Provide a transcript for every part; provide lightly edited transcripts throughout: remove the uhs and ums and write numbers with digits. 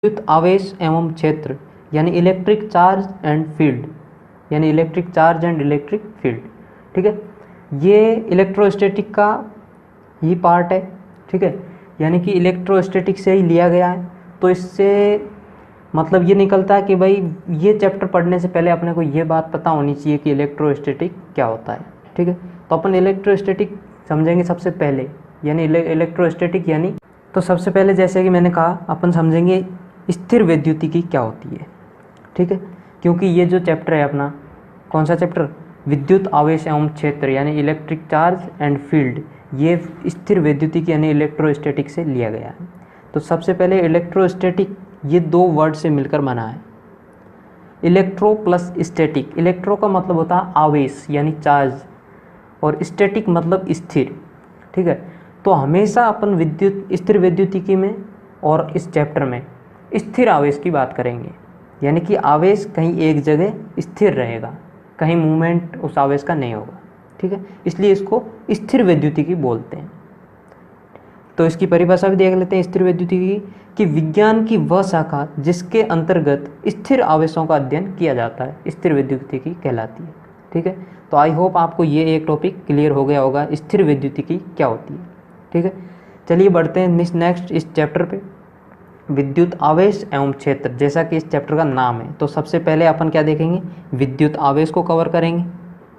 विद्युत आवेश एवं क्षेत्र यानी इलेक्ट्रिक चार्ज एंड फील्ड, यानी electric charge and electric field. ठीक है, ये इलेक्ट्रोस्टैटिक का ही पार्ट है। ठीक है, यानी कि इलेक्ट्रोस्टैटिक से ही लिया गया है। तो इससे मतलब ये निकलता है कि भाई ये चैप्टर पढ़ने से पहले अपने को ये बात पता होनी चाहिए कि इलेक्ट्रोस्टैटिक क्या होता है। ठीक है, तो अपन इलेक्ट्रोस्टैटिक समझेंगे सबसे पहले, यानी इलेक्ट्रोस्टैटिक यानी, तो सबसे पहले जैसे कि मैंने कहा अपन समझेंगे स्थिर वैद्युतिकी क्या होती है। ठीक है, क्योंकि ये जो चैप्टर है अपना, कौन सा चैप्टर, विद्युत आवेश एवं क्षेत्र यानी इलेक्ट्रिक चार्ज एंड फील्ड, ये स्थिर वैद्युतिकी यानी इलेक्ट्रोस्टैटिक से लिया गया है। तो सबसे पहले इलेक्ट्रोस्टैटिक ये दो वर्ड से मिलकर बना है, इलेक्ट्रो प्लस स्टैटिक। इलेक्ट्रो का मतलब होता है आवेश यानी चार्ज, और स्टैटिक मतलब स्थिर। ठीक है, तो हमेशा अपन स्थिर वैद्युतिकी में और इस चैप्टर में स्थिर आवेश की बात करेंगे, यानी कि आवेश कहीं एक जगह स्थिर रहेगा, कहीं मूवमेंट उस आवेश का नहीं होगा। ठीक है, इसलिए इसको स्थिर वैद्युतिकी बोलते हैं। तो इसकी परिभाषा भी देख लेते हैं स्थिर वैद्युतिकी कि विज्ञान की वह शाखा जिसके अंतर्गत स्थिर आवेशों का अध्ययन किया जाता है स्थिर वैद्युतिकी कहलाती है। ठीक है, तो आई होप आपको ये एक टॉपिक क्लियर हो गया होगा, स्थिर वैद्युतिकी क्या होती है। ठीक है, चलिए बढ़ते हैं नेक्स्ट इस चैप्टर पे, विद्युत आवेश एवं क्षेत्र। जैसा कि इस चैप्टर का नाम है, तो सबसे पहले अपन क्या देखेंगे, विद्युत आवेश को कवर करेंगे।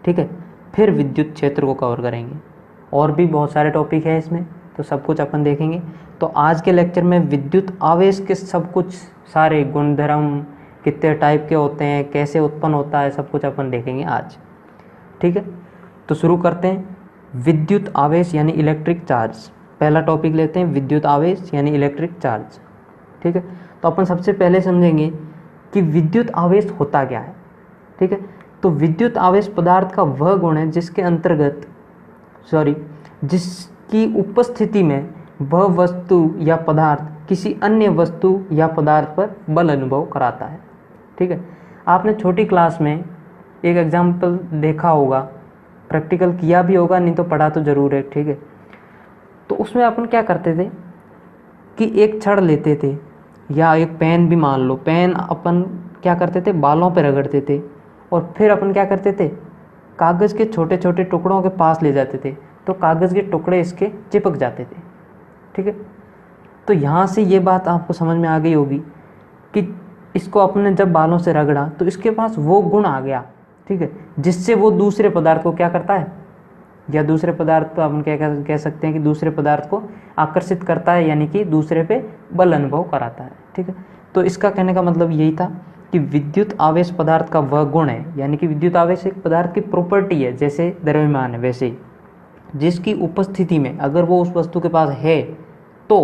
ठीक है, फिर विद्युत क्षेत्र को कवर करेंगे, और भी बहुत सारे टॉपिक है इसमें, तो सब कुछ अपन देखेंगे। तो आज के लेक्चर में विद्युत आवेश के सब कुछ सारे गुणधर्म, कितने टाइप के होते हैं, कैसे उत्पन्न होता है, सब कुछ अपन देखेंगे आज। ठीक है, तो शुरू करते हैं। विद्युत आवेश यानी इलेक्ट्रिक चार्ज, पहला टॉपिक लेते हैं, विद्युत आवेश यानी इलेक्ट्रिक चार्ज। ठीक है, तो अपन सबसे पहले समझेंगे कि विद्युत आवेश होता क्या है। ठीक है, तो विद्युत आवेश पदार्थ का वह गुण है जिसकी उपस्थिति में वह वस्तु या पदार्थ किसी अन्य वस्तु या पदार्थ पर बल अनुभव कराता है। ठीक है, आपने छोटी क्लास में एक एग्जाम्पल देखा होगा, प्रैक्टिकल किया भी होगा, नहीं तो पढ़ा तो ज़रूर है। ठीक है, तो उसमें अपन क्या करते थे कि एक छड़ लेते थे, या एक पेन भी मान लो, पेन अपन क्या करते थे, बालों पे रगड़ते थे, और फिर अपन क्या करते थे, कागज़ के छोटे छोटे टुकड़ों के पास ले जाते थे, तो कागज़ के टुकड़े इसके चिपक जाते थे। ठीक है, तो यहाँ से ये बात आपको समझ में आ गई होगी कि इसको अपने जब बालों से रगड़ा तो इसके पास वो गुण आ गया। ठीक है, जिससे वो दूसरे पदार्थ को क्या करता है, या दूसरे पदार्थ को अपन क्या कह सकते हैं कि दूसरे पदार्थ को आकर्षित करता है, यानी कि दूसरे पे बल अनुभव कराता है। ठीक है, तो इसका कहने का मतलब यही था कि विद्युत आवेश पदार्थ का वह गुण है, यानी कि विद्युत आवेश एक पदार्थ की प्रॉपर्टी है, जैसे द्रव्यमान है वैसे ही, जिसकी उपस्थिति में अगर वो उस वस्तु के पास है तो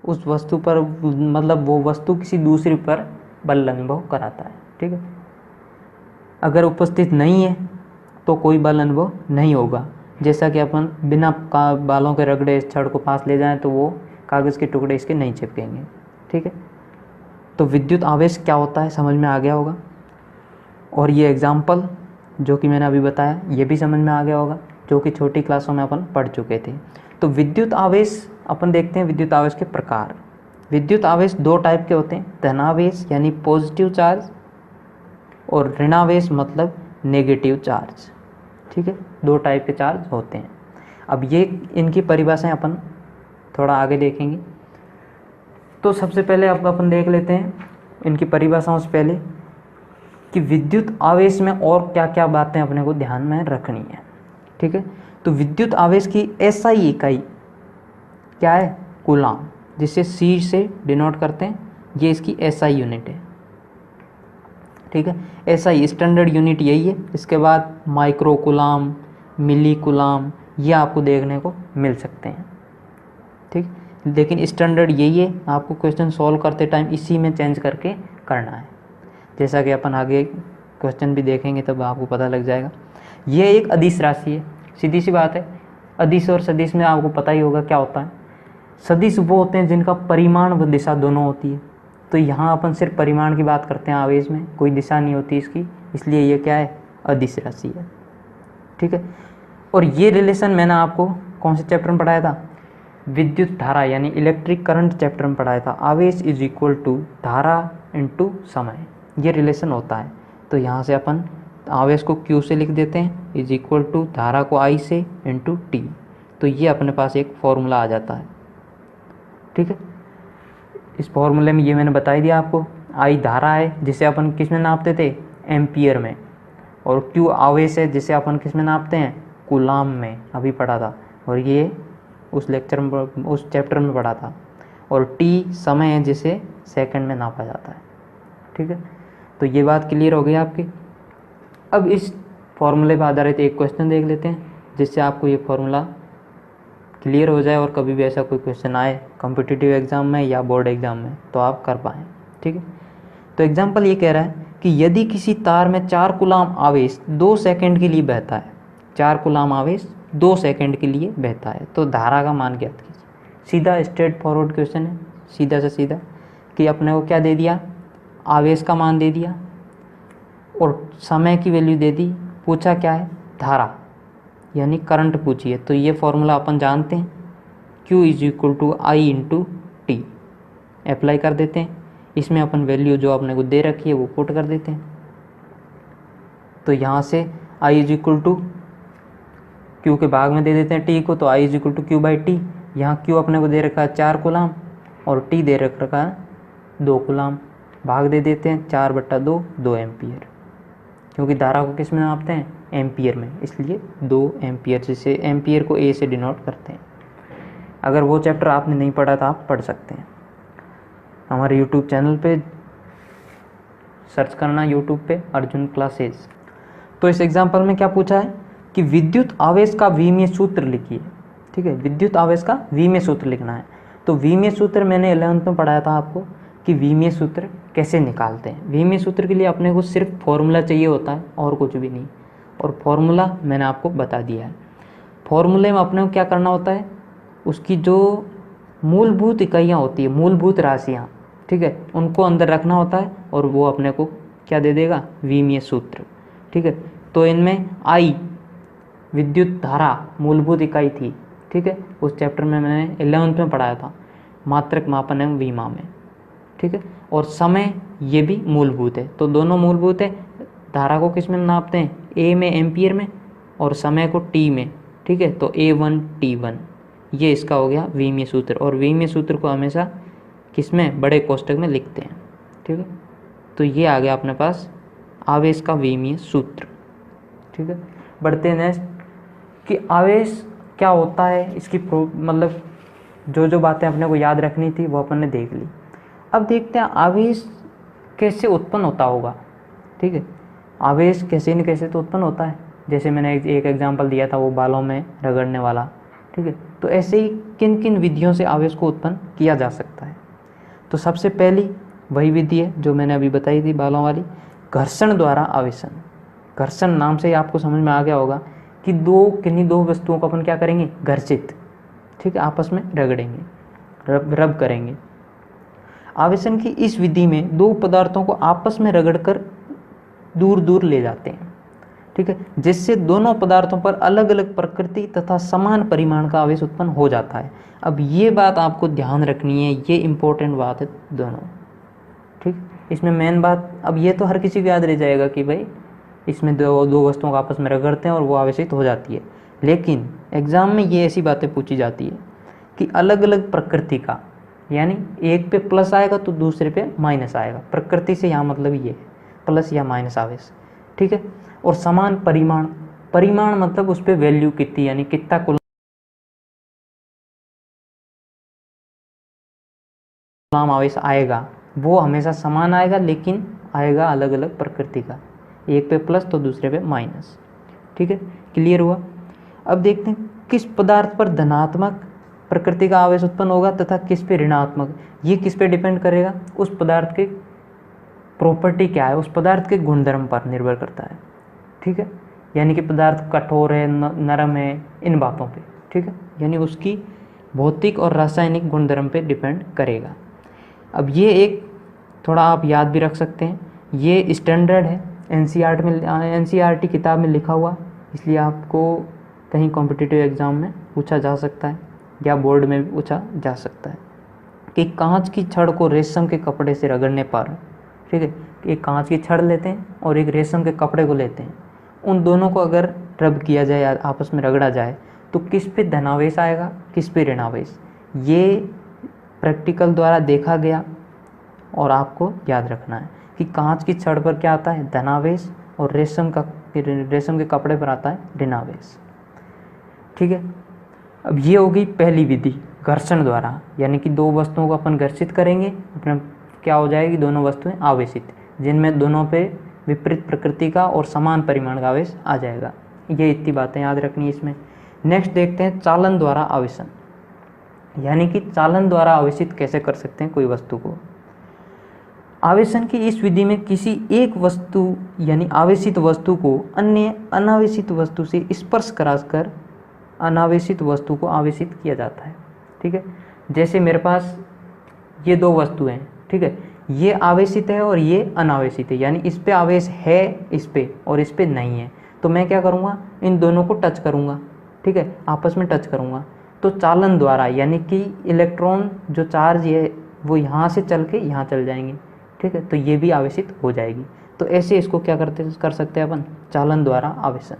उस वस्तु पर मतलब वो वस्तु किसी दूसरी पर बल अनुभव कराता है। ठीक है, अगर उपस्थित नहीं है तो कोई बल अनुभव नहीं होगा। जैसा कि अपन बिना बालों के रगड़े इस छड़ को पास ले जाएं तो वो कागज़ के टुकड़े इसके नहीं चिपकेंगे। ठीक है, तो विद्युत आवेश क्या होता है समझ में आ गया होगा, और ये एग्जाम्पल जो कि मैंने अभी बताया ये भी समझ में आ गया होगा, जो कि छोटी क्लासों में अपन पढ़ चुके थे। तो विद्युत आवेश अपन देखते हैं, विद्युत आवेश के प्रकार। विद्युत आवेश दो टाइप के होते हैं, धनावेश यानी पॉजिटिव चार्ज, और ऋणावेश मतलब नेगेटिव चार्ज। ठीक है, दो टाइप के चार्ज होते हैं। अब ये इनकी परिभाषाएं अपन थोड़ा आगे देखेंगे। तो सबसे पहले अब अपन देख लेते हैं इनकी परिभाषाओं से पहले कि विद्युत आवेश में और क्या क्या बातें अपने को ध्यान में रखनी है। ठीक है, तो विद्युत आवेश की एसआई इकाई क्या है, कूलाम, जिसे सी से डिनोट करते हैं, ये इसकी एसआई यूनिट है। ठीक है, एसआई स्टैंडर्ड यूनिट यही है। इसके बाद माइक्रो कूलाम, मिली कूलाम, ये आपको देखने को मिल सकते हैं। ठीक, लेकिन स्टैंडर्ड यही है, आपको क्वेश्चन सॉल्व करते टाइम इसी में चेंज करके करना है। जैसा कि अपन आगे क्वेश्चन भी देखेंगे तब आपको पता लग जाएगा। ये एक अदिश राशि है, सीधी सी बात है। अदिश और सदिश में आपको पता ही होगा क्या होता है। सदिश वो होते हैं जिनका परिमाण व दिशा दोनों होती है, तो यहाँ अपन सिर्फ परिमाण की बात करते हैं, आवेश में कोई दिशा नहीं होती इसकी, इसलिए ये क्या है, अदिश राशि है। ठीक है, और ये रिलेशन मैंने आपको कौन से चैप्टर में पढ़ाया था, विद्युत धारा यानी इलेक्ट्रिक करंट चैप्टर में पढ़ाया था, आवेश इज इक्वल टू धारा इनटू समय, ये रिलेशन होता है। तो यहाँ से अपन आवेश को Q से लिख देते हैं इज इक्वल टू धारा को I से इंटू T। तो ये अपने पास एक फॉर्मूला आ जाता है। ठीक है, इस फॉर्मूले में ये मैंने बता दिया आपको, I धारा है जिसे अपन किस में नापते थे, एम्पियर में, और Q आवेश है जिसे अपन किस में नापते हैं, कूलाम में, अभी पढ़ा था, और ये उस लेक्चर में उस चैप्टर में पढ़ा था, और T समय है जिसे सेकंड में नापा जाता है। ठीक है, तो ये बात क्लियर हो गई आपकी। अब इस फॉर्मूले पर आधारित एक क्वेश्चन देख लेते हैं जिससे आपको ये फॉर्मूला क्लियर हो जाए और कभी भी ऐसा कोई क्वेश्चन आए कॉम्पिटिटिव एग्जाम में या बोर्ड एग्जाम में तो आप कर पाएँ। ठीक है, तो एग्जाम्पल ये कह रहा है कि यदि किसी तार में 4 कूलाम आवेश 2 सेकंड के लिए बहता है, 4 कूलाम आवेश 2 सेकंड के लिए बहता है, तो धारा का मान ज्ञात कीजिए। सीधा स्ट्रेट फॉरवर्ड क्वेश्चन है, सीधा से सीधा, कि अपने को क्या दे दिया, आवेश का मान दे दिया और समय की वैल्यू दे दी, पूछा क्या है, धारा यानी करंट पूछिए। तो ये फॉर्मूला अपन जानते हैं, Q is equal to I into T, apply कर देते हैं। इसमें अपन वैल्यू जो अपने को दे रखी है वो पुट कर देते हैं। तो यहाँ से I is equal to Q के भाग में दे देते हैं T को, तो I is equal to Q by T. यहाँ Q अपने को दे रखा है 4 कूलाम और T दे रखा है 2 कूलाम, भाग दे देते हैं 4/2, 2 एम्पियर, क्योंकि धारा को किस में नापते हैं, एम्पियर में, इसलिए 2 एम्पियर, जिसे एम्पियर को A से डिनोट करते हैं। अगर वो चैप्टर आपने नहीं पढ़ा तो आप पढ़ सकते हैं, हमारे यूट्यूब चैनल पे सर्च करना, यूट्यूब पे अर्जुन क्लासेस। तो इस एग्जाम्पल में क्या पूछा है कि विद्युत आवेश का विमीय सूत्र लिखिए। ठीक है, विद्युत आवेश का विमीय सूत्र लिखना है। तो विमीय सूत्र मैंने 11th में पढ़ाया था आपको कि विमीय सूत्र कैसे निकालते हैं। विमीय सूत्र के लिए अपने को सिर्फ फॉर्मूला चाहिए होता है और कुछ भी नहीं, और फॉर्मूला मैंने आपको बता दिया है। फॉर्मूले में अपने को क्या करना होता है, उसकी जो मूलभूत इकाइयाँ होती है, मूलभूत राशियाँ, ठीक है, उनको अंदर रखना होता है और वो अपने को क्या दे देगा, विमीय सूत्र। ठीक है, तो इनमें I विद्युत धारा मूलभूत इकाई थी। ठीक है, उस चैप्टर में मैंने 11th में पढ़ाया था, मात्रक मापन एवं विमा में। ठीक है, और समय ये भी मूलभूत है, तो दोनों मूलभूत है। धारा को किस में नापते हैं, A में, एम्पियर में, और समय को T में। ठीक है, तो A1 T1, ये इसका हो गया विमीय सूत्र। और विमीय सूत्र को हमेशा किस में, बड़े कोष्ठक में लिखते हैं। ठीक है, तो ये आ गया अपने पास आवेश का विमीय सूत्र। ठीक है, बढ़ते हैं नेक्स्ट कि आवेश क्या होता है, इसकी मतलब जो बातें अपने को याद रखनी थी वो अपन ने देख ली। अब देखते हैं आवेश कैसे उत्पन्न होता होगा। ठीक है, आवेश कैसे न कैसे तो उत्पन्न होता है, जैसे मैंने एक एग्जांपल दिया था वो बालों में रगड़ने वाला। ठीक है, तो ऐसे ही किन किन विधियों से आवेश को उत्पन्न किया जा सकता है। तो सबसे पहली वही विधि है जो मैंने अभी बताई थी, बालों वाली, घर्षण द्वारा आवेशन। घर्षण नाम से ही आपको समझ में आ गया होगा कि किन्हीं दो वस्तुओं को अपन क्या करेंगे, घर्षित, ठीक है, आपस में रगड़ेंगे, रब करेंगे। आवेशन की इस विधि में दो पदार्थों को आपस में रगड़कर दूर दूर ले जाते हैं। ठीक है, जिससे दोनों पदार्थों पर अलग अलग प्रकृति तथा समान परिमाण का आवेश उत्पन्न हो जाता है। अब ये बात आपको ध्यान रखनी है, ये इंपॉर्टेंट बात है दोनों। ठीक, इसमें मेन बात, अब ये तो हर किसी को याद रह जाएगा कि भाई इसमें दो वस्तुओं को आपस में रगड़ते हैं और वो आवेशित हो जाती है, लेकिन एग्जाम में ये ऐसी बातें पूछी जाती है कि अलग अलग प्रकृति का, यानी एक पे प्लस आएगा तो दूसरे पे माइनस आएगा। प्रकृति से यहाँ मतलब ये प्लस या माइनस आवेश। ठीक है, और समान परिमाण, परिमाण मतलब उस पर वैल्यू कितनी, यानी कितना कूलम आवेश आएगा, वो हमेशा समान आएगा, लेकिन आएगा अलग अलग प्रकृति का, एक पे प्लस तो दूसरे पे माइनस। ठीक है, क्लियर हुआ। अब देखते हैं किस पदार्थ पर धनात्मक प्रकृति का आवेश उत्पन्न होगा तथा किस पे ऋणात्मक। ये किस पे डिपेंड करेगा, उस पदार्थ के प्रॉपर्टी क्या है, उस पदार्थ के गुणधर्म पर निर्भर करता है। ठीक है, यानी कि पदार्थ कठोर है, नरम है, इन बातों पे। ठीक है, यानी उसकी भौतिक और रासायनिक गुणधर्म पे डिपेंड करेगा। अब ये एक थोड़ा आप याद भी रख सकते हैं, ये स्टैंडर्ड है, एनसीईआरटी किताब में लिखा हुआ, इसलिए आपको कहीं कॉम्पिटिटिव एग्जाम में पूछा जा सकता है। या बोर्ड में भी पूछा जा सकता है कि कांच की छड़ को रेशम के कपड़े से रगड़ने पर, ठीक है, एक कांच की छड़ लेते हैं और एक रेशम के कपड़े को लेते हैं, उन दोनों को अगर रब किया जाए या आपस में रगड़ा जाए तो किस पे धनावेश आएगा, किस पे ऋणावेश, ये प्रैक्टिकल द्वारा देखा गया और आपको याद रखना है कि कांच की छड़ पर क्या आता है, धनावेश, और रेशम के कपड़े पर आता है ऋणावेश। ठीक है, अब ये होगी पहली विधि घर्षण द्वारा, यानी कि दो वस्तुओं को अपन घर्षित करेंगे, अपने क्या हो जाएगी, दोनों वस्तुएं आवेशित, जिनमें दोनों पे विपरीत प्रकृति का और समान परिमाण का आवेश आ जाएगा। ये इतनी बातें याद रखनी है इसमें। नेक्स्ट देखते हैं चालन द्वारा आवेशन, यानी कि चालन द्वारा आवेशित कैसे कर सकते हैं कोई वस्तु को। आवेशन की इस विधि में किसी एक वस्तु यानी आवेशित वस्तु को अन्य अनावेशित वस्तु से स्पर्श कराकर अनावेशित वस्तु को आवेशित किया जाता है। ठीक है, जैसे मेरे पास ये दो वस्तुएं हैं, ठीक है, ये आवेशित है और ये अनावेशित है, यानी इस पे आवेश है इस पे और इस पे नहीं है, तो मैं क्या करूँगा, इन दोनों को टच करूँगा, ठीक है, आपस में टच करूँगा, तो चालन द्वारा, यानी कि इलेक्ट्रॉन जो चार्ज है वो यहाँ से चल के यहाँ चल जाएंगे, ठीक है, तो ये भी आवेशित हो जाएगी। तो ऐसे इसको क्या कर सकते हैं अपन, चालन द्वारा आवेशन।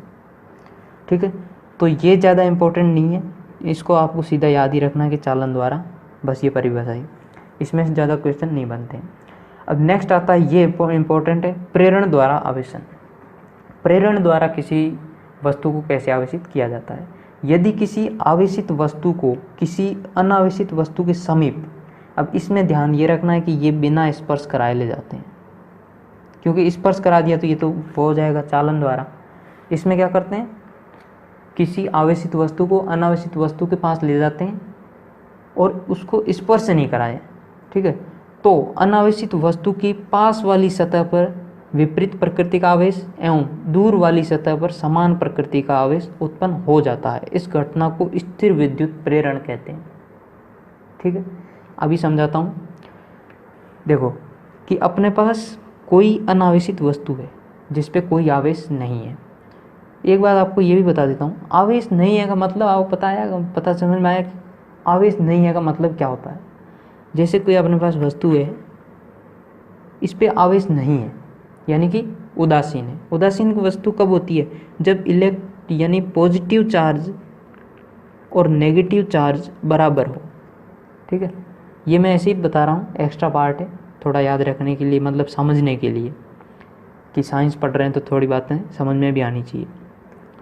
ठीक है, तो ये ज़्यादा इम्पोर्टेंट नहीं है, इसको आपको सीधा याद ही रखना है कि चालन द्वारा, बस ये परिभाषा है, इसमें से ज़्यादा क्वेश्चन नहीं बनते हैं। अब नेक्स्ट आता है, ये इम्पोर्टेंट है, प्रेरण द्वारा आवेशन। प्रेरण द्वारा किसी वस्तु को कैसे आवेशित किया जाता है। यदि किसी आवेशित वस्तु को किसी अनावेशित वस्तु के समीप, अब इसमें ध्यान ये रखना है कि ये बिना स्पर्श कराए ले जाते हैं, क्योंकि स्पर्श करा दिया तो ये तो हो जाएगा चालन द्वारा। इसमें क्या करते हैं, किसी आवेशित वस्तु को अनावेशित वस्तु के पास ले जाते हैं और उसको स्पर्श नहीं कराए, ठीक है, तो अनावेशित वस्तु की पास वाली सतह पर विपरीत प्रकृति का आवेश एवं दूर वाली सतह पर समान प्रकृति का आवेश उत्पन्न हो जाता है। इस घटना को स्थिर विद्युत प्रेरण कहते हैं। ठीक है, अभी समझाता हूँ। देखो कि अपने पास कोई अनावेशित वस्तु है जिस पे कोई आवेश नहीं है। एक बात आपको ये भी बता देता हूँ, आवेश नहीं है का मतलब आपको पता समझ में आया, आवेश नहीं है का मतलब क्या होता है। जैसे कोई अपने पास वस्तु है, इस पे आवेश नहीं है, यानी कि उदासीन है। उदासीन वस्तु कब होती है, जब यानी पॉजिटिव चार्ज और नेगेटिव चार्ज बराबर हो। ठीक है, ये मैं ऐसे ही बता रहा हूँ, एक्स्ट्रा पार्ट है, थोड़ा याद रखने के लिए, मतलब समझने के लिए कि साइंस पढ़ रहे हैं तो थोड़ी बातें समझ में भी आनी चाहिए।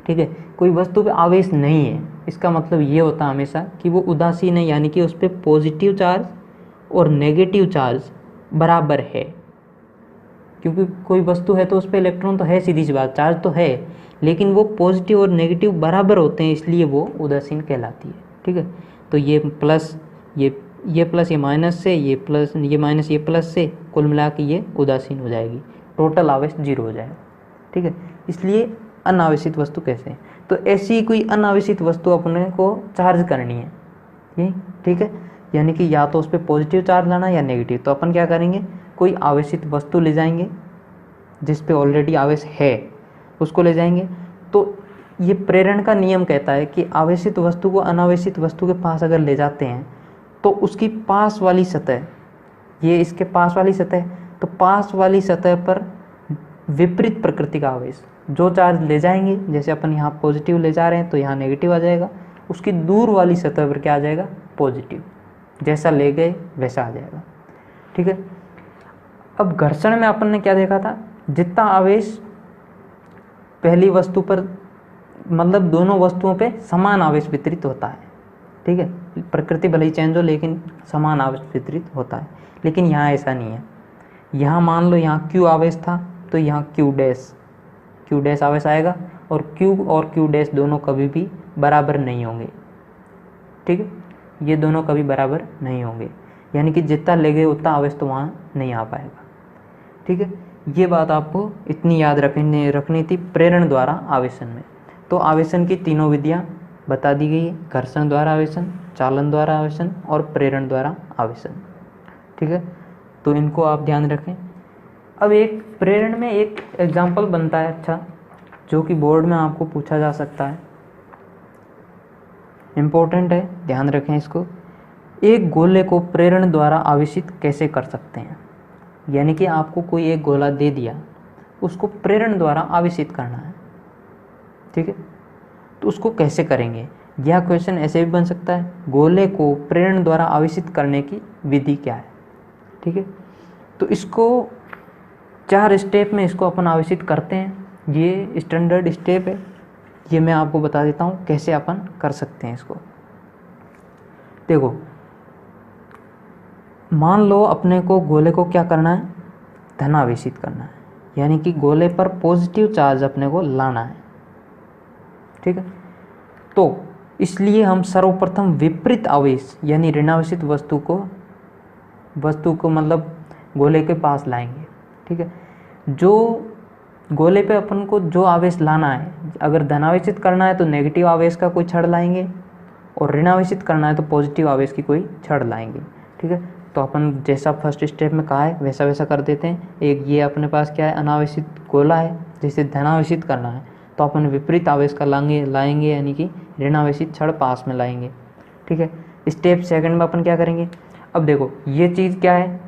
ठीक है, कोई वस्तु पे आवेश नहीं है, इसका मतलब ये होता है हमेशा कि वो उदासीन है, यानी कि उस पर पॉजिटिव चार्ज और नेगेटिव चार्ज बराबर है। क्योंकि कोई वस्तु है तो उस पर इलेक्ट्रॉन तो है, सीधी सी बात, चार्ज तो है, लेकिन वो पॉजिटिव और नेगेटिव बराबर होते हैं, इसलिए वो उदासीन कहलाती है। ठीक है, तो ये प्लस ये प्लस ये माइनस से, ये प्लस ये माइनस ये प्लस से, कुल मिला के ये उदासीन हो जाएगी, टोटल आवेश 0 हो जाएगा। ठीक है, इसलिए अनावेशित वस्तु कैसे है, तो ऐसी कोई अनावेशित वस्तु अपने को चार्ज करनी है ये। ठीक है, यानी कि या तो उस पर पॉजिटिव चार्ज लाना या नेगेटिव, तो अपन क्या करेंगे, कोई आवेशित वस्तु ले जाएंगे जिस पे ऑलरेडी आवेश है, उसको ले जाएंगे। तो ये प्रेरण का नियम कहता है कि आवेशित वस्तु को अनावेशित वस्तु के पास अगर ले जाते हैं तो उसकी पास वाली सतह, ये इसके पास वाली सतह, तो पास वाली सतह पर विपरीत प्रकृति का आवेश, जो चार्ज ले जाएंगे, जैसे अपन यहाँ पॉजिटिव ले जा रहे हैं तो यहाँ नेगेटिव आ जाएगा, उसकी दूर वाली सतह पर क्या आ जाएगा, पॉजिटिव, जैसा ले गए वैसा आ जाएगा। ठीक है, अब घर्षण में अपन ने क्या देखा था, जितना आवेश पहली वस्तु पर, मतलब दोनों वस्तुओं पे समान आवेश वितरित होता है। ठीक है, प्रकृति भले ही चेंज हो लेकिन समान आवेश वितरित होता है, लेकिन यहाँ ऐसा नहीं है। यहाँ मान लो यहाँ Q आवेश था तो यहाँ Q डैश आवेश आएगा, और Q और Q डैश दोनों कभी भी बराबर नहीं होंगे। ठीक है, ये दोनों कभी बराबर नहीं होंगे, यानी कि जितना ले गए उतना आवेश तो वहाँ नहीं आ पाएगा। ठीक है, ये बात आपको इतनी याद रखनी थी प्रेरण द्वारा आवेशन में। तो आवेशन की तीनों विधियाँ बता दी गई है, घर्षण द्वारा आवेशन, चालन द्वारा आवेशन और प्रेरण द्वारा आवेशन। ठीक है, तो इनको आप ध्यान रखें। अब एक प्रेरण में एक एग्जाम्पल बनता है अच्छा, जो कि बोर्ड में आपको पूछा जा सकता है। इम्पोर्टेंट है, ध्यान रखें इसको। एक गोले को प्रेरण द्वारा आवेशित कैसे कर सकते हैं, यानी कि आपको कोई एक गोला दे दिया, उसको प्रेरण द्वारा आवेशित करना है, ठीक है, तो उसको कैसे करेंगे। यह क्वेश्चन ऐसे भी बन सकता है, गोले को प्रेरण द्वारा आवेशित करने की विधि क्या है, ठीक है। तो इसको 4 स्टेप में इसको अपन आवेशित करते हैं। ये स्टैंडर्ड स्टेप है, ये मैं आपको बता देता हूँ कैसे अपन कर सकते हैं इसको। देखो, मान लो अपने को गोले को क्या करना है, धनावेशित करना है, यानी कि गोले पर पॉजिटिव चार्ज अपने को लाना है, ठीक है। तो इसलिए हम सर्वप्रथम विपरीत आवेश यानी ऋणावेशित वस्तु को मतलब गोले के पास लाएंगे, ठीक है। जो गोले पे अपन को जो आवेश लाना है, अगर धनावेशित करना है तो नेगेटिव आवेश का कोई छड़ लाएंगे, और ऋणावेशित करना है तो पॉजिटिव आवेश की कोई छड़ लाएंगे, ठीक है। तो अपन जैसा फर्स्ट स्टेप में कहा है वैसा वैसा कर देते हैं। एक ये अपने पास क्या है, अनावेशित गोला है जिसे धनावेशित करना है, तो अपन विपरीत आवेश का लाएंगे यानी कि ऋणावेशित छड़ पास में लाएंगे, ठीक है। स्टेप सेकंड में अपन क्या करेंगे, अब देखो ये चीज़ क्या है,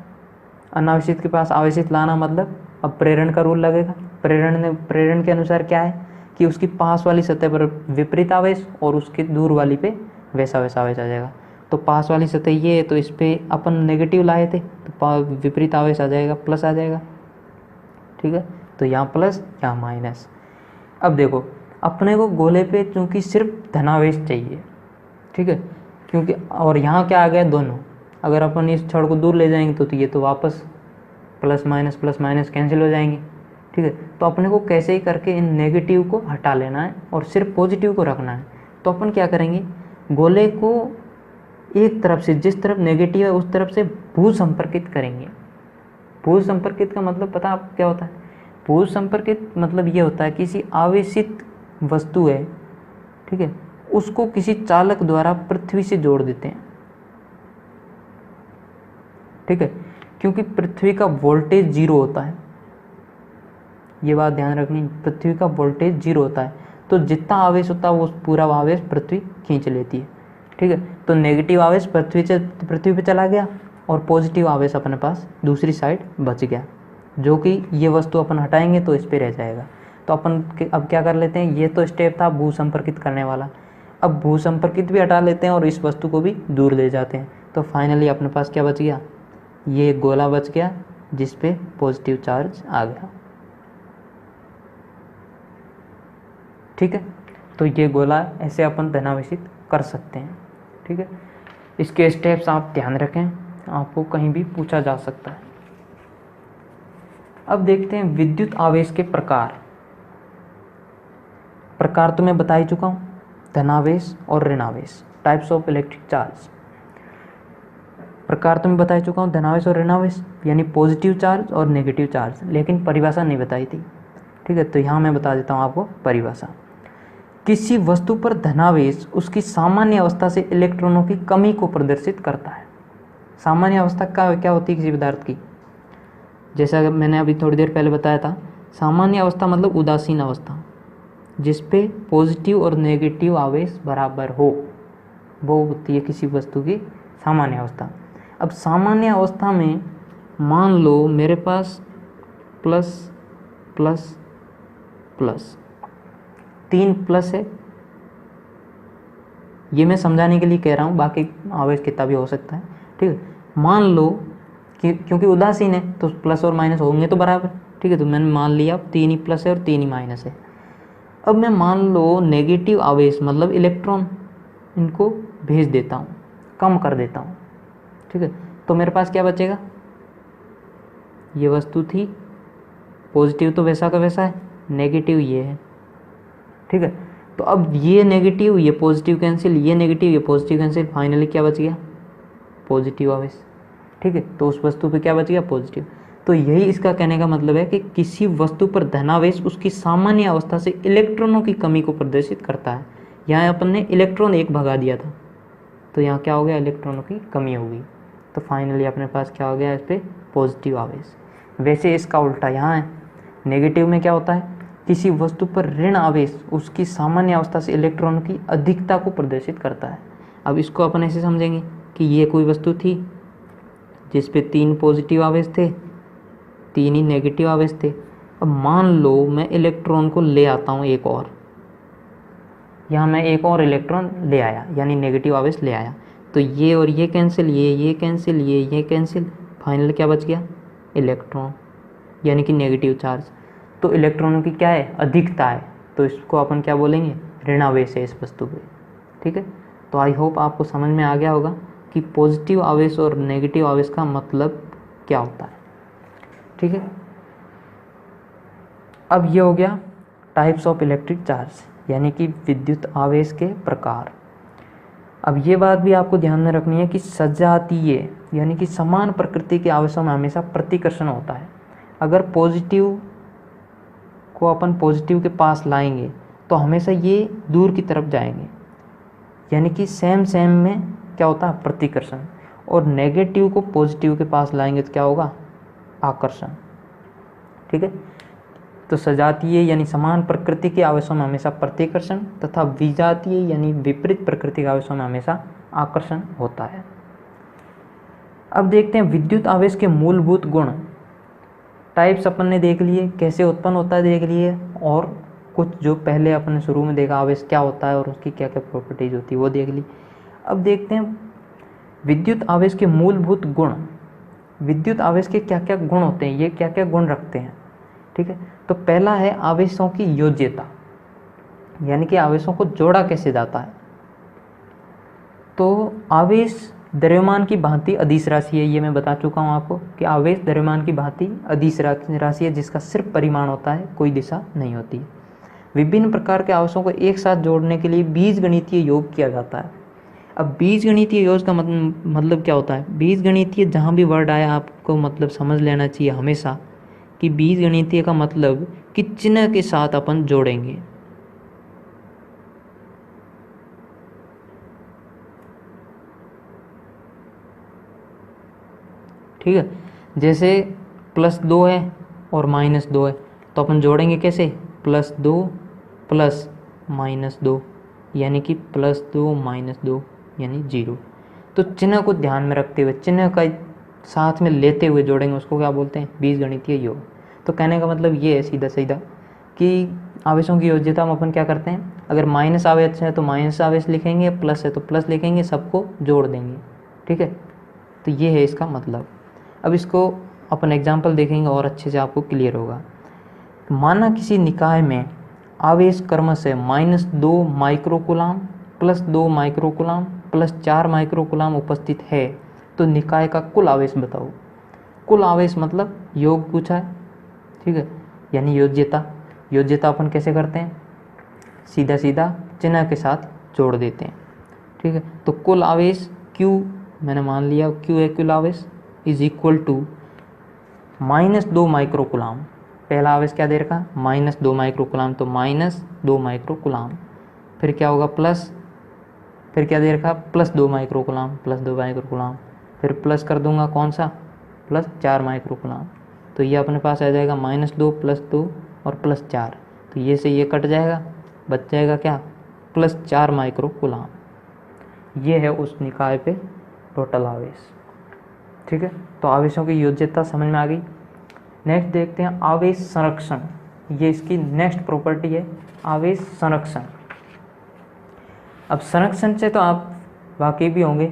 अनावेशित के पास आवेशित लाना, मतलब अब प्रेरण का रूल लगेगा। प्रेरण के अनुसार क्या है कि उसकी पास वाली सतह पर विपरीत आवेश और उसके दूर वाली पे वैसा वैसा आवेश आ जाएगा। तो पास वाली सतह ये है, तो इस पर अपन नेगेटिव लाए थे, तो विपरीत आवेश आ जाएगा, प्लस आ जाएगा, ठीक है। तो यहाँ प्लस यहाँ माइनस। अब देखो अपने को गोले पे चूँकि सिर्फ धनावेश चाहिए, ठीक है, क्योंकि और यहाँ क्या आ गया, दोनों। अगर अपन इस छड़ को दूर ले जाएंगे तो ये तो वापस प्लस माइनस कैंसिल हो जाएंगे, ठीक है। तो अपने को कैसे ही करके इन नेगेटिव को हटा लेना है और सिर्फ पॉजिटिव को रखना है। तो अपन क्या करेंगे, गोले को एक तरफ से, जिस तरफ नेगेटिव है उस तरफ से भू संपर्कित करेंगे। भू संपर्कित का मतलब पता है आपको क्या होता है, भू संपर्कित मतलब ये होता है किसी आवेशित वस्तु है, ठीक है, उसको किसी चालक द्वारा पृथ्वी से जोड़ देते हैं, ठीक है, क्योंकि पृथ्वी का वोल्टेज 0 होता है, ये बात ध्यान रखनी, पृथ्वी का वोल्टेज 0 होता है, तो जितना आवेश होता है वो पूरा आवेश पृथ्वी खींच लेती है, ठीक है। तो नेगेटिव आवेश पृथ्वी पे चला गया और पॉजिटिव आवेश अपने पास दूसरी साइड बच गया, जो कि ये वस्तु अपन हटाएंगे तो इस पे रह जाएगा। तो अपन अब क्या कर लेते हैं, ये तो स्टेप था भू संपर्कित करने वाला, अब भू संपर्कित भी हटा लेते हैं और इस वस्तु को भी दूर ले जाते हैं। तो फाइनली अपने पास क्या बच गया, ये गोला बच गया जिस पे पॉजिटिव चार्ज आ गया, ठीक है। तो ये गोला ऐसे अपन धनावेशित कर सकते हैं, ठीक है। इसके स्टेप्स आप ध्यान रखें, आपको कहीं भी पूछा जा सकता है। अब देखते हैं विद्युत आवेश के प्रकार तो मैं बता ही चुका हूँ, धनावेश और ऋणावेश, टाइप्स ऑफ इलेक्ट्रिक चार्ज। प्रकार तो मैं बता चुका हूँ, धनावेश और ऋणावेश यानी पॉजिटिव चार्ज और नेगेटिव चार्ज, लेकिन परिभाषा नहीं बताई थी, ठीक है। तो यहाँ मैं बता देता हूँ आपको परिभाषा। किसी वस्तु पर धनावेश उसकी सामान्य अवस्था से इलेक्ट्रॉनों की कमी को प्रदर्शित करता है। सामान्य अवस्था क्या होती है किसी पदार्थ की, जैसा मैंने अभी थोड़ी देर पहले बताया था, सामान्य अवस्था मतलब उदासीन अवस्था, जिस पे पॉजिटिव और नेगेटिव आवेश बराबर हो, वो होती है किसी वस्तु की सामान्य अवस्था। अब सामान्य अवस्था में मान लो मेरे पास प्लस प्लस प्लस 3 प्लस है, ये मैं समझाने के लिए कह रहा हूँ, बाकी आवेश कितना भी हो सकता है, ठीक है। मान लो कि क्योंकि उदासीन है तो प्लस और माइनस होंगे तो बराबर, ठीक है। तो मैंने मान लिया 3 ही प्लस है और 3 ही माइनस है। अब मैं मान लो नेगेटिव आवेश मतलब इलेक्ट्रॉन इनको भेज देता हूँ, कम कर देता हूँ, ठीक है। तो मेरे पास क्या बचेगा, ये वस्तु थी, पॉजिटिव तो वैसा का वैसा है, नेगेटिव ये है, ठीक है। तो अब ये नेगेटिव ये पॉजिटिव कैंसिल, ये नेगेटिव ये पॉजिटिव कैंसिल, फाइनली क्या बच गया, पॉजिटिव आवेश, ठीक है। तो उस वस्तु पे क्या बच गया, पॉजिटिव। तो यही इसका कहने का मतलब है कि किसी वस्तु पर धनावेश उसकी सामान्य अवस्था से इलेक्ट्रॉनों की कमी को प्रदर्शित करता है। यहाँ अपन ने इलेक्ट्रॉन 1 भगा दिया था, तो यहाँ क्या हो गया, इलेक्ट्रॉनों की कमी होगी। तो फाइनली अपने पास क्या हो गया, इस पर पॉजिटिव आवेश। वैसे इसका उल्टा यहाँ है, नेगेटिव में क्या होता है, किसी वस्तु पर ऋण आवेश उसकी सामान्य अवस्था से इलेक्ट्रॉनों की अधिकता को प्रदर्शित करता है। अब इसको अपन ऐसे समझेंगे कि ये कोई वस्तु थी जिस पे 3 पॉजिटिव आवेश थे, 3 ही नेगेटिव आवेश थे। अब मान लो मैं इलेक्ट्रॉन को ले आता हूँ एक और, यहाँ मैं एक और इलेक्ट्रॉन ले आया यानी नेगेटिव आवेश ले आया, तो ये और ये कैंसिल, ये कैंसिल, ये कैंसिल, फाइनल क्या बच गया? इलेक्ट्रॉन यानी कि नेगेटिव चार्ज। तो इलेक्ट्रॉनों की क्या है? अधिकता है, तो इसको अपन क्या बोलेंगे? ऋणावेश है इस वस्तु पे। ठीक है, तो आई होप आपको समझ में आ गया होगा कि पॉजिटिव आवेश और नेगेटिव आवेश का मतलब क्या होता है। ठीक है, अब ये हो गया टाइप्स ऑफ इलेक्ट्रिक चार्ज यानी कि विद्युत आवेश के प्रकार। अब ये बात भी आपको ध्यान में रखनी है कि सजातीय यानी कि समान प्रकृति के आवेशों में हमेशा प्रतिकर्षण होता है। अगर पॉजिटिव को अपन पॉजिटिव के पास लाएंगे तो हमेशा ये दूर की तरफ जाएंगे, यानी कि सेम में क्या होता है? प्रतिकर्षण। और नेगेटिव को पॉजिटिव के पास लाएंगे तो क्या होगा? आकर्षण। ठीक है, तो सजातीय यानी समान प्रकृति के आवेशों में हमेशा प्रतिकर्षण तथा विजातीय यानी विपरीत प्रकृति के आवेशों में हमेशा आकर्षण होता है। अब देखते हैं विद्युत आवेश के मूलभूत गुण। टाइप्स अपन ने देख लिए, कैसे उत्पन्न होता है देख लिए, और कुछ जो पहले अपन ने शुरू में देखा आवेश क्या होता है और उसकी क्या क्या प्रॉपर्टीज होती है वो देख ली। अब देखते हैं विद्युत आवेश के मूलभूत गुण। विद्युत आवेश के क्या क्या गुण होते हैं, ये क्या क्या गुण रखते हैं। ठीक है, तो पहला है आवेशों की योज्यता, यानी कि आवेशों को जोड़ा कैसे जाता है। तो आवेश द्रव्यमान की भांति अदिश राशि है, ये मैं बता चुका हूँ आपको कि आवेश द्रव्यमान की भांति अदिश राशि है जिसका सिर्फ परिमाण होता है, कोई दिशा नहीं होती है। विभिन्न प्रकार के आवेशों को एक साथ जोड़ने के लिए बीजगणितीय योग किया जाता है। अब बीजगणितीय योग का मतलब क्या होता है? बीजगणितीय जहाँ भी वर्ड आया आपको मतलब समझ लेना चाहिए हमेशा कि बीजगणितीय का मतलब कि चिन्ह के साथ अपन जोड़ेंगे। ठीक है, जैसे +2 है और -2 है तो अपन जोड़ेंगे कैसे? +2 प्लस -2 यानी कि +2 -2 यानी 0। तो चिन्ह को ध्यान में रखते हुए, चिन्ह का साथ में लेते हुए जोड़ेंगे, उसको क्या बोलते हैं? बीजगणितीय योग। तो कहने का मतलब ये है सीधा सीधा कि आवेशों की योज्यता में अपन क्या करते हैं, अगर माइनस आवेश है तो माइनस आवेश लिखेंगे, प्लस है तो प्लस लिखेंगे, सबको जोड़ देंगे। ठीक है, तो ये है इसका मतलब। अब इसको अपन एग्जाम्पल देखेंगे और अच्छे से आपको क्लियर होगा। माना किसी निकाय में आवेश क्रमशः -2 माइक्रोकूलाम +2 माइक्रोकूलाम +4 माइक्रोकूलाम उपस्थित है, तो निकाय का कुल आवेश बताओ। कुल आवेश मतलब योग पूछा है। ठीक है, यानी योज्यता। योज्यता अपन कैसे करते हैं? सीधा सीधा चिन्ह के साथ जोड़ देते हैं। ठीक है, तो कुल आवेश Q मैंने मान लिया, Q है कुल आवेश, इज इक्वल टू -2 माइक्रोकूलाम। पहला आवेश क्या दे रखा? -2 माइक्रोकूलाम, तो -2 माइक्रोकूलाम। फिर क्या होगा? प्लस, फिर क्या दे रखा? +2 माइक्रोकूलाम, +2 माइक्रोकूलाम, फिर प्लस कर दूंगा कौन सा? +4 माइक्रोकूलाम। तो ये अपने पास आ जाएगा -2 +2 और +4, तो ये से ये कट जाएगा, बच जाएगा क्या? +4 माइक्रोकूलाम। ये है उस निकाय पे टोटल आवेश। ठीक है, तो आवेशों की योज्यता समझ में आ गई। नेक्स्ट देखते हैं आवेश संरक्षण। ये इसकी नेक्स्ट प्रॉपर्टी है, आवेश संरक्षण। अब संरक्षण से तो आप वाकिफ भी होंगे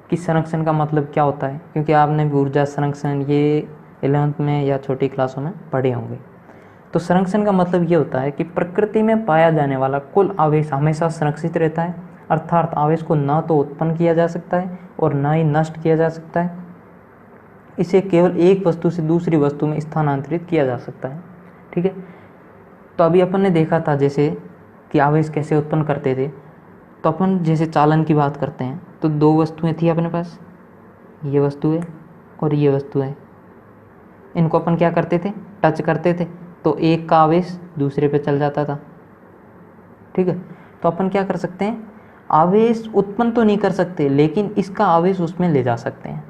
कि संरक्षण का मतलब क्या होता है, क्योंकि आपने ऊर्जा संरक्षण ये 11th में या छोटी क्लासों में पढ़े होंगे। तो संरक्षण का मतलब ये होता है कि प्रकृति में पाया जाने वाला कुल आवेश हमेशा संरक्षित रहता है, अर्थात आवेश को ना तो उत्पन्न किया जा सकता है और ना ही नष्ट किया जा सकता है। इसे केवल एक वस्तु से दूसरी वस्तु में स्थानांतरित किया जा सकता है। ठीक है, तो अभी अपन ने देखा था जैसे कि आवेश कैसे उत्पन्न करते थे। तो अपन जैसे चालन की बात करते हैं तो 2 वस्तुएं थी अपने पास, ये वस्तु है और ये वस्तु है। इनको अपन क्या करते थे? टच करते थे, तो एक का आवेश दूसरे पे चल जाता था। ठीक है, तो अपन क्या कर सकते हैं? आवेश उत्पन्न तो नहीं कर सकते, लेकिन इसका आवेश उसमें ले जा सकते हैं।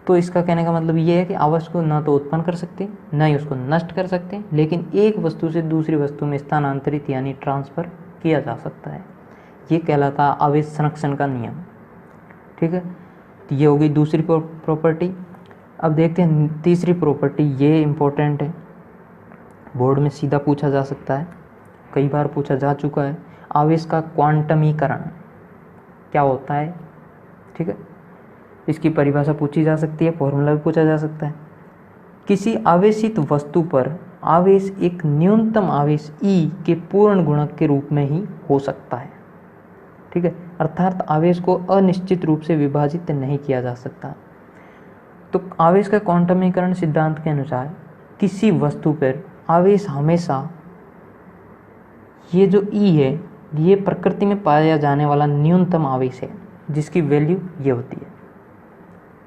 तो इसका कहने का मतलब ये है कि आवेश को ना तो उत्पन्न कर सकते ना ही उसको नष्ट कर सकते, लेकिन एक वस्तु से दूसरी वस्तु में स्थानांतरित यानी ट्रांसफ़र किया जा सकता है। ये कहलाता है आवेश संरक्षण का नियम। ठीक है, तो ये हो गई दूसरी प्रॉपर्टी। अब देखते हैं तीसरी प्रॉपर्टी, ये इम्पोर्टेंट है, बोर्ड में सीधा पूछा जा सकता है, कई बार पूछा जा चुका है। आवेश का क्वांटमीकरण क्या होता है? ठीक है, इसकी परिभाषा पूछी जा सकती है, फॉर्मूला भी पूछा जा सकता है। किसी आवेशित वस्तु पर आवेश एक न्यूनतम आवेश E के पूर्ण गुणक के रूप में ही हो सकता है। ठीक है, अर्थात आवेश को अनिश्चित रूप से विभाजित नहीं किया जा सकता। तो आवेश का क्वांटमीकरण सिद्धांत के अनुसार किसी वस्तु पर आवेश हमेशा, ये जो E है ये प्रकृति में पाया जाने वाला न्यूनतम आवेश है, जिसकी वैल्यू ये होती है।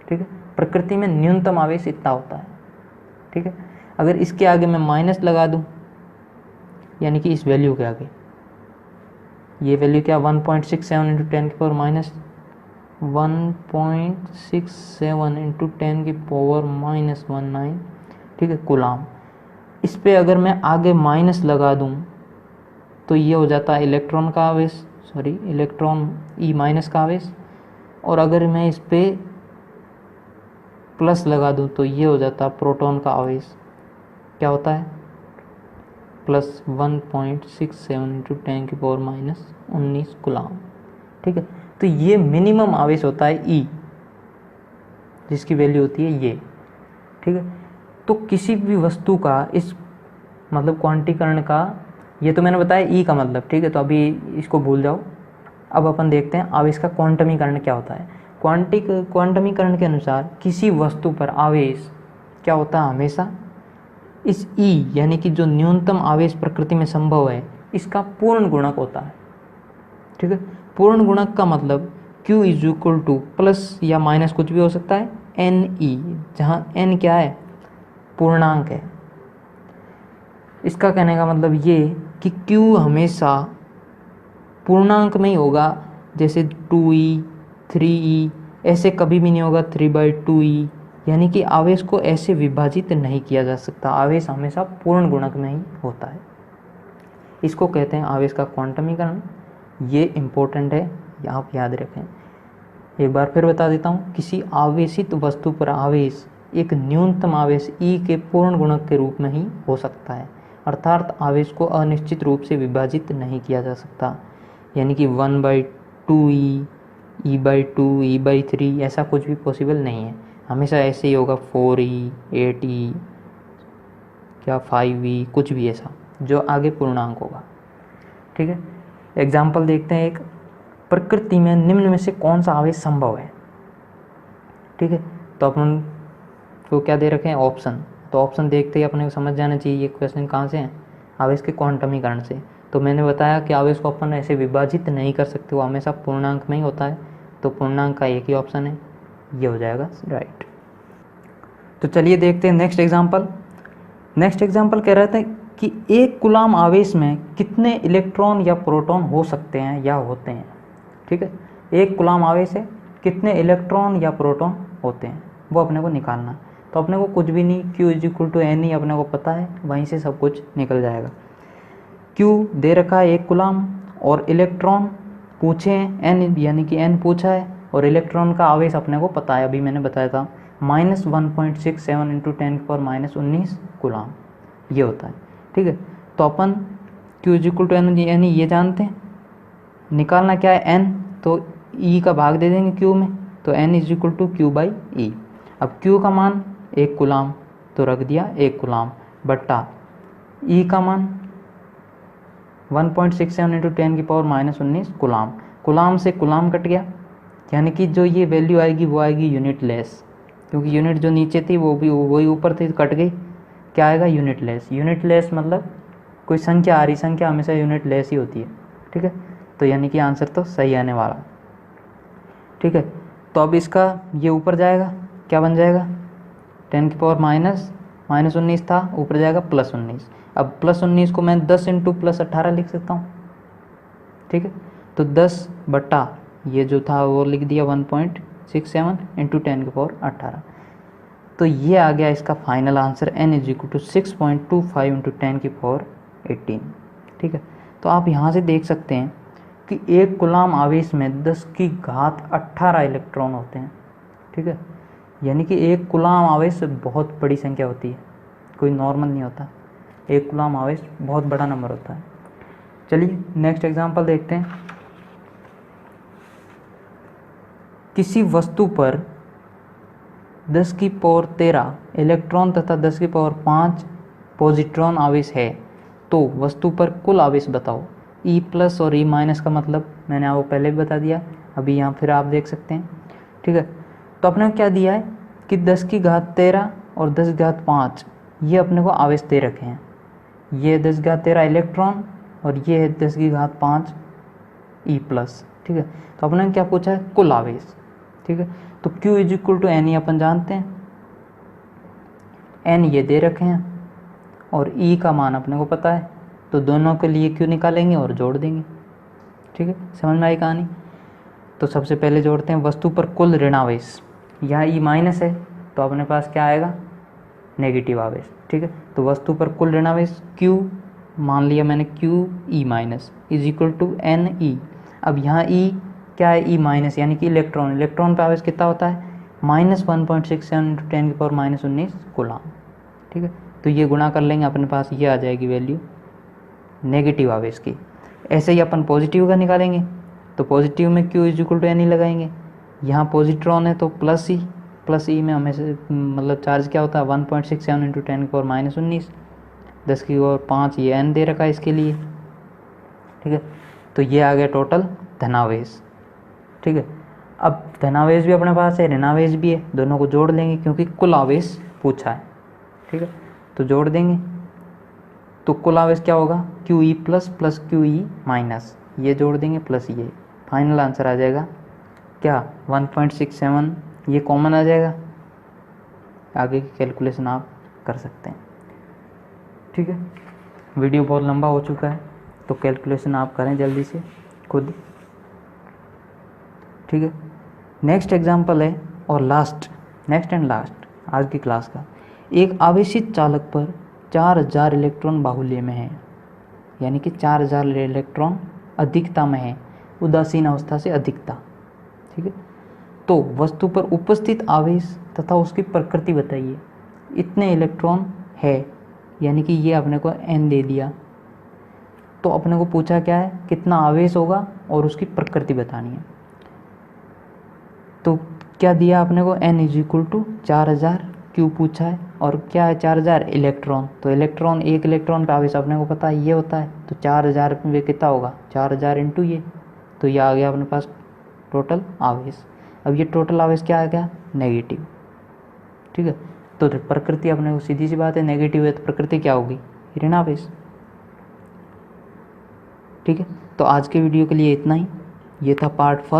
ठीक है, प्रकृति में न्यूनतम आवेश इतना होता है। ठीक है, अगर इसके आगे मैं माइनस लगा दूं, यानी कि इस वैल्यू के आगे, ये वैल्यू क्या 1.67 इंटू 10 की पावर माइनस 1.67 इंटू 10 की पावर माइनस 19, ठीक है, कूलाम। इस पे अगर मैं आगे माइनस लगा दूं तो ये हो जाता है इलेक्ट्रॉन का आवेश, इलेक्ट्रॉन E माइनस का आवेश। और अगर मैं इस पे प्लस लगा दूं तो ये हो जाता है प्रोटॉन का आवेश। क्या होता है? प्लस 1.67 इंटू 10 की पावर माइनस 19 कूलाम। ठीक है, तो ये मिनिमम आवेश होता है E, जिसकी वैल्यू होती है ये। ठीक है, तो किसी भी वस्तु का इस मतलब क्वांटीकरण का, ये तो मैंने बताया E का मतलब। ठीक है, तो अभी इसको भूल जाओ। अब अपन देखते हैं आवेश का क्वांटमीकरण क्या होता है। क्वांटमीकरण के अनुसार किसी वस्तु पर आवेश क्या होता है? हमेशा इस E यानी कि जो न्यूनतम आवेश प्रकृति में संभव है, इसका पूर्ण गुणक होता है। ठीक है, पूर्ण गुणक का मतलब Q is equal two plus या माइनस कुछ भी हो सकता है NE, जहाँ N क्या है? पूर्णांक है। इसका कहने का मतलब ये कि Q हमेशा पूर्णांक में ही होगा, जैसे 2E 3E, ऐसे कभी भी नहीं होगा 3/2E, यानी कि आवेश को ऐसे विभाजित नहीं किया जा सकता। आवेश हमेशा पूर्ण गुणक में ही होता है। इसको कहते हैं आवेश का क्वांटमीकरण। ये इम्पोर्टेंट है, आप याद रखें। एक बार फिर बता देता हूँ, किसी आवेशित वस्तु पर आवेश एक न्यूनतम आवेश E के पूर्ण गुणक के रूप में ही हो सकता है, अर्थात आवेश को अनिश्चित रूप से विभाजित नहीं किया जा सकता, यानी कि 1/2E, E/2, E/3 ऐसा कुछ भी पॉसिबल नहीं है। हमेशा ऐसे ही होगा 4E, 8E, क्या 5E, कुछ भी ऐसा जो आगे पूर्णांक होगा। ठीक है, एग्जाम्पल देखते हैं एक। प्रकृति में निम्न में से कौन सा आवेश संभव है? ठीक है, तो अपन को क्या दे रखे हैं? ऑप्शन। तो ऑप्शन देखते ही अपने को समझ जाना चाहिए ये क्वेश्चन कहाँ से है, आवेश के क्वांटमीकरण से। तो मैंने बताया कि आवेश को अपन ऐसे विभाजित नहीं कर सकते, वो हमेशा पूर्णांक में ही होता है। तो पूर्णांक का एक ही ऑप्शन है, ये हो जाएगा राइट। तो चलिए देखते हैं नेक्स्ट एग्जाम्पल। नेक्स्ट एग्जाम्पल कह रहे थे कि एक कूलाम आवेश में कितने इलेक्ट्रॉन या प्रोटॉन हो सकते हैं या होते हैं। ठीक है, एक कूलाम आवेश है, कितने इलेक्ट्रॉन या प्रोटॉन होते हैं वो अपने को निकालना। तो अपने को कुछ भी नहीं, Q is equal to NE अपने को पता है, वहीं से सब कुछ निकल जाएगा। Q दे रखा है एक कूलाम, और इलेक्ट्रॉन पूछे हैं N, यानी कि N पूछा है, और इलेक्ट्रॉन का आवेश अपने को पता है, अभी मैंने बताया था -1.67 इंटू 10 की पावर -19 कूलाम, ये होता है। ठीक है, तो अपन Q is equal to NE ये जानते हैं, निकालना क्या है N, तो E का भाग दे देंगे Q में, तो N is equal to Q/E। अब Q का मान 1 कूलाम, तो रख दिया 1 कूलाम, बट्टा E का मान 1.67 इंटू 10 की पावर -19 कूलाम। कूलाम से कूलाम कट गया, यानी कि जो ये वैल्यू आएगी वो आएगी यूनिट लेस, क्योंकि यूनिट जो नीचे थी वो भी वही ऊपर थी, कट गई। क्या आएगा? Unit less. यूनिट लेस मतलब कोई संख्या आ रही, संख्या हमेशा यूनिट लेस ही होती है। ठीक है, तो यानी कि आंसर तो सही आने वाला। ठीक है, तो अब इसका ये ऊपर जाएगा, क्या बन जाएगा? 10 की पावर -19 था, ऊपर जाएगा +19। अब +19 को मैं 10 इंटू +18 लिख सकता हूँ। ठीक है, तो 10 बट्टा ये जो था वो लिख दिया 1.67 इंटू 10 की पावर 18। तो ये आ गया इसका final answer n is equal to 6.25 into 10 की पावर 18। ठीक है, तो आप यहाँ से देख सकते हैं कि एक कूलाम आवेश में 10 की घात 18 इलेक्ट्रॉन होते हैं। ठीक है, यानी कि एक कूलाम आवेश बहुत बड़ी संख्या होती है, कोई नॉर्मल नहीं होता। एक कूलाम आवेश बहुत बड़ा नंबर होता है। चलिए नेक्स्ट एग्जांपल देखते हैं। किसी वस्तु पर 10 की पावर 13 इलेक्ट्रॉन तथा 10 की पावर 5 पॉजिट्रॉन आवेश है, तो वस्तु पर कुल आवेश बताओ। E प्लस और E माइनस का मतलब मैंने आपको पहले भी बता दिया, अभी यहाँ फिर आप देख सकते हैं। ठीक है, तो अपने को क्या दिया है कि 10 की घात 13 और 10 की घात 5 ये अपने को आवेश दे रखे हैं। ये 10 की घात 13 इलेक्ट्रॉन और ये है 10 की घात 5 E प्लस। ठीक है, तो अपने ने क्या पूछा है, कुल आवेश। ठीक है, तो Q is equal to N, अपन जानते हैं, n ये दे रखे हैं और E का मान अपने को पता है, तो दोनों के लिए Q निकालेंगे और जोड़ देंगे। ठीक है, समझ में आई कहानी। तो सबसे पहले जोड़ते हैं वस्तु पर कुल ऋणावेश, यहाँ E माइनस है तो अपने पास क्या आएगा, नेगेटिव आवेश। ठीक है, तो वस्तु पर कुल ऋणावेश Q मान लिया मैंने, Q E minus is equal to N E। अब यहाँ E क्या है, E माइनस यानी कि इलेक्ट्रॉन, इलेक्ट्रॉन पर आवेश कितना होता है, -1.67 इंटू 10 की पावर -19 कूलाम। ठीक है, तो ये गुणा कर लेंगे, अपने पास ये आ जाएगी वैल्यू नेगेटिव आवेश की। ऐसे ही अपन पॉजिटिव का निकालेंगे, तो पॉजिटिव में Q is equal to N E लगाएंगे। यहाँ पॉजिट्रॉन है तो प्लस ई में हमें मतलब चार्ज क्या होता है 1.67 इंटू 10 की पावर -19, 10 की पावर 5 ये n दे रखा है इसके लिए। ठीक है, तो ये आ गया टोटल धनावेश। ठीक है, अब धनावेश भी अपने पास है, ऋणावेश भी है, दोनों को जोड़ लेंगे क्योंकि कुल आवेश पूछा है। ठीक है, तो जोड़ देंगे, तो कुल आवेश क्या होगा, Q E plus plus Q E minus, ये जोड़ देंगे प्लस ये, फाइनल आंसर आ जाएगा क्या 1.67, ये कॉमन आ जाएगा। आगे की कैलकुलेशन आप कर सकते हैं। ठीक है, वीडियो बहुत लंबा हो चुका है तो कैलकुलेशन आप करें जल्दी से खुद। ठीक है, नेक्स्ट एग्जांपल है और नेक्स्ट एंड लास्ट आज की क्लास का। एक आवेशित चालक पर 4000 इलेक्ट्रॉन बाहुल्य में है, यानी कि 4000 इलेक्ट्रॉन अधिकता में है, उदासीन अवस्था से अधिकता। ठीक है, तो वस्तु पर उपस्थित आवेश तथा उसकी प्रकृति बताइए। इतने इलेक्ट्रॉन है, यानी कि ये अपने को n दे दिया, तो अपने को पूछा क्या है, कितना आवेश होगा और उसकी प्रकृति बतानी है। तो क्या दिया अपने को, n is equal to 4000, Q पूछा है और क्या है 4000 इलेक्ट्रॉन, तो इलेक्ट्रॉन, एक इलेक्ट्रॉन पे आवेश अपने को पता है ये होता है, तो 4000 में कितना होगा 4000 इंटू ये, तो ये आ गया अपने पास टोटल आवेश। अब ये टोटल आवेश क्या आ गया, नेगेटिव। ठीक है, तो प्रकृति अपने को सीधी सी बात है, नेगेटिव है तो प्रकृति क्या होगी, ऋणावेश। ठीक है, तो आज के वीडियो के लिए इतना ही। ये था पार्ट 1।